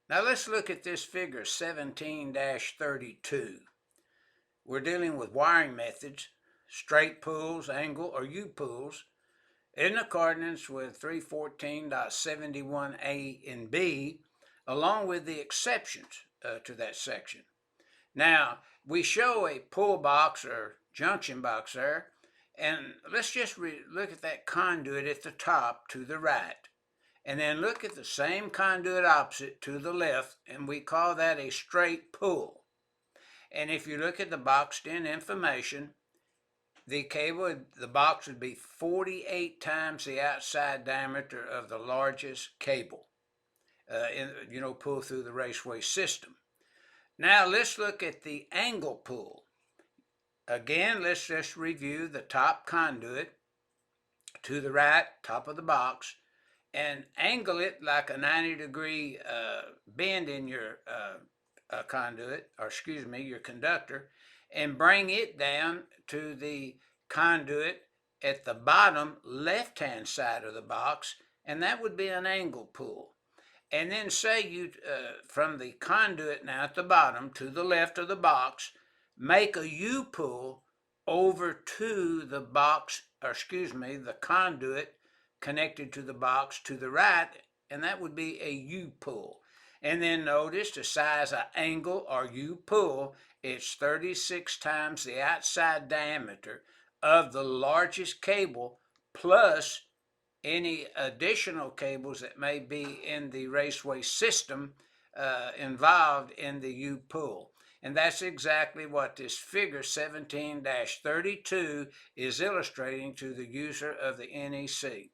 Now let's look at this figure 17-32. We're dealing with wiring methods, straight pulls, angle, or U-pulls, in accordance with 314.71a and b, along with the exceptions to that section. Now, we show a pull box or junction box there, and let's just look at that conduit at the top to the right. And then look at the same conduit opposite to the left, and we call that a straight pull. And if you look at the boxed in information, the box would be 48 times the outside diameter of the largest cable, pulled through the raceway system. Now let's look at the angle pull. Again, let's just review the top conduit to the right, top of the box, and angle it like a 90-degree bend in your conduit, or excuse me, your conductor, and bring it down to the conduit at the bottom left-hand side of the box, and that would be an angle pull. And then say you, from the conduit now at the bottom to the left of the box, make a U-pull over to the box, or excuse me, the conduit connected to the box to the right, and that would be a U-pull. And then notice the size of angle or U-pull, it's 36 times the outside diameter of the largest cable plus any additional cables that may be in the raceway system involved in the U-pull. And that's exactly what this figure 17-32 is illustrating to the user of the NEC.